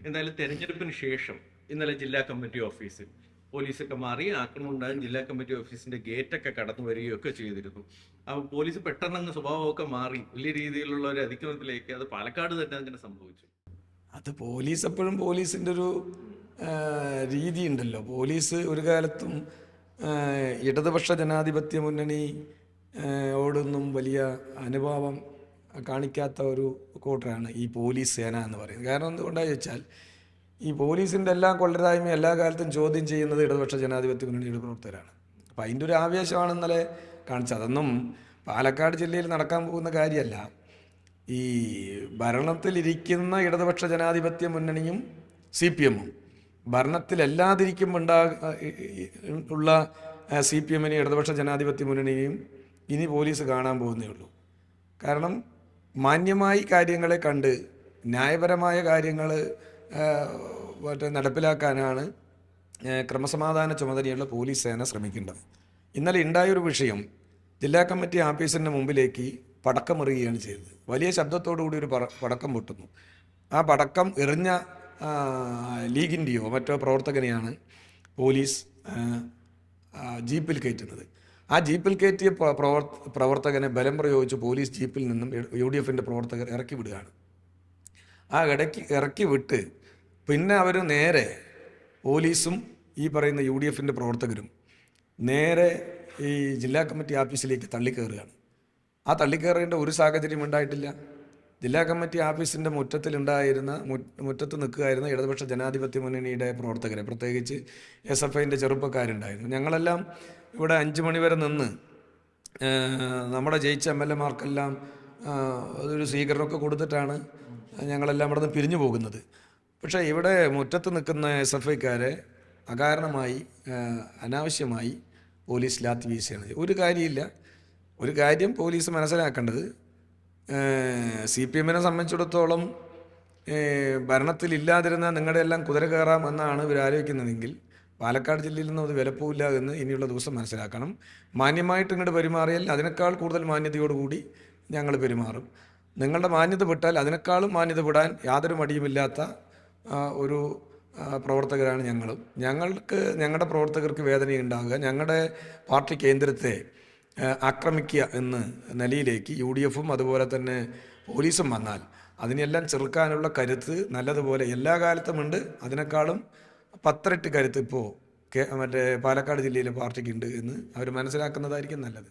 എന്തായാലും തെരഞ്ഞെടുപ്പിന് ശേഷം ഇന്നലെ ജില്ലാ കമ്മിറ്റി ഓഫീസിൽ പോലീസൊക്കെ മാറി ആക്രമണം ഉണ്ടായും ജില്ലാ കമ്മിറ്റി ഓഫീസിന്റെ ഗേറ്റൊക്കെ കടന്നു വരികയൊക്കെ ചെയ്തിരുന്നു. അപ്പോൾ പോലീസ് പെട്ടെന്ന് സ്വഭാവമൊക്കെ മാറി വലിയ രീതിയിലുള്ള ഒരു അതിക്രമത്തിലേക്ക്. അത് പാലക്കാട് തന്നെ അങ്ങനെ സംഭവിച്ചു. അത് പോലീസ് എപ്പോഴും പോലീസിൻ്റെ ഒരു രീതി ഉണ്ടല്ലോ. പോലീസ് ഒരു കാലത്തും ഇടതുപക്ഷ ജനാധിപത്യ മുന്നണി ഓടൊന്നും വലിയ അനുഭാവം കാണിക്കാത്ത ഒരു കൂട്ടരാണ് ഈ പോലീസ് സേന എന്ന് പറയുന്നത്. കാരണം എന്തുകൊണ്ടാണെന്ന് വെച്ചാൽ ഈ പോലീസിൻ്റെ എല്ലാ കൊള്ളരായ്മയും എല്ലാ കാലത്തും ചോദ്യം ചെയ്യുന്നത് ഇടതുപക്ഷ ജനാധിപത്യ മുന്നണിയുടെ പ്രവർത്തകരാണ്. അപ്പം അതിൻ്റെ ഒരു ആവേശമാണ് ഇന്നലെ കാണിച്ചത്. അതൊന്നും പാലക്കാട് ജില്ലയിൽ നടക്കാൻ പോകുന്ന കാര്യമല്ല. ഈ ഭരണത്തിലിരിക്കുന്ന ഇടതുപക്ഷ ജനാധിപത്യ മുന്നണിയും CPM-ഉം ഭരണത്തിലല്ലാതിരിക്കുമ്പോൾ ഉള്ള CPM-നെയും ഇടതുപക്ഷ ജനാധിപത്യ മുന്നണിയെയും ഇനി പോലീസ് കാണാൻ പോകുന്നേ ഉള്ളൂ. കാരണം മാന്യമായി കാര്യങ്ങളെ കണ്ട് ന്യായപരമായ കാര്യങ്ങൾ നടപ്പിലാക്കാനാണ് ക്രമസമാധാന ചുമതലയുള്ള പോലീസ് സേന ശ്രമിക്കേണ്ടത്. ഇന്നലെ ഉണ്ടായൊരു വിഷയം, ജില്ലാ കമ്മിറ്റി ആഫീസിൻ്റെ മുമ്പിലേക്ക് പടക്കമെറിയുകയാണ് ചെയ്തത്. വലിയ ശബ്ദത്തോടുകൂടി ഒരു പടക്കം പൊട്ടുന്നു. ആ പടക്കം എറിഞ്ഞ ലീഗിൻ്റെയോ മറ്റോ പ്രവർത്തകനെയാണ് പോലീസ് ജീപ്പിൽ കയറ്റുന്നത്. ആ ജീപ്പിൽ കയറ്റിയ പ്രവർത്തകനെ ബലം പ്രയോഗിച്ച് പോലീസ് ജീപ്പിൽ നിന്നും UDF-ൻ്റെ പ്രവർത്തകർ ഇറക്കി വിടുകയാണ്. ആ ഇറക്കി വിട്ട് പിന്നെ അവർ നേരെ പോലീസും ഈ പറയുന്ന UDF-ൻ്റെ പ്രവർത്തകരും നേരെ ഈ ജില്ലാ കമ്മിറ്റി ഓഫീസിലേക്ക് തള്ളിക്കയറുകയാണ്. ആ തള്ളിക്കയറേണ്ട ഒരു സാഹചര്യം ഉണ്ടായിട്ടില്ല. ജില്ലാ കമ്മിറ്റി ഓഫീസിൻ്റെ മുറ്റത്ത് നിൽക്കുകയായിരുന്ന ഇടതുപക്ഷ ജനാധിപത്യ മുന്നണിയുടെ പ്രവർത്തകരെ, പ്രത്യേകിച്ച് SFIൻ്റെ ചെറുപ്പക്കാരുണ്ടായിരുന്നു. ഞങ്ങളെല്ലാം ഇവിടെ 5 മണി വരെ നിന്ന് നമ്മുടെ ജയിച്ച MLA-മാർക്കെല്ലാം ഒരു സ്വീകരണമൊക്കെ കൊടുത്തിട്ടാണ് ഞങ്ങളെല്ലാം ഇവിടെ നിന്ന് പിരിഞ്ഞു പോകുന്നത്. പക്ഷേ ഇവിടെ മുറ്റത്ത് നിൽക്കുന്ന SFIക്കാരെ അകാരണമായി അനാവശ്യമായി പോലീസ് ലാത്തി വീശുകയാണ്. ഒരു കാര്യമില്ല. ഒരു കാര്യം പോലീസ് മനസ്സിലാക്കേണ്ടത്, CPM-നെ സംബന്ധിച്ചിടത്തോളം ഭരണത്തിലില്ലാതിരുന്ന നിങ്ങളുടെ എല്ലാം കുതിര കയറാം എന്നാണ് ഇവർ ആലോചിക്കുന്നതെങ്കിൽ പാലക്കാട് ജില്ലയിൽ നിന്നും അത് വിലപ്പോവില്ല എന്ന് ഇനിയുള്ള ദിവസം മനസ്സിലാക്കണം. മാന്യമായിട്ട് ഇങ്ങോട്ട് പെരുമാറിയാൽ അതിനേക്കാൾ കൂടുതൽ മാന്യതയോടുകൂടി ഞങ്ങൾ പെരുമാറും. നിങ്ങളുടെ മാന്യത വിട്ടാൽ അതിനേക്കാളും മാന്യത വിടാൻ യാതൊരു മടിയുമില്ലാത്ത ഒരു പ്രവർത്തകരാണ് ഞങ്ങളും. ഞങ്ങളുടെ പ്രവർത്തകർക്ക് വേദനയുണ്ടാകുക, ഞങ്ങളുടെ പാർട്ടി കേന്ദ്രത്തെ ആക്രമിക്കുക എന്ന നിലയിലേക്ക് UDF-ഉം അതുപോലെ തന്നെ പോലീസും വന്നാൽ അതിനെല്ലാം ചെറുക്കാനുള്ള കരുത്ത് നല്ലതുപോലെ എല്ലാ കാലത്തുമുണ്ട്. അതിനേക്കാളും 10 ഇരട്ടി കരുത്ത് ഇപ്പോൾ പാലക്കാട് ജില്ലയിലെ പാർട്ടിക്കുണ്ട് എന്ന് അവർ മനസ്സിലാക്കുന്നതായിരിക്കും നല്ലത്.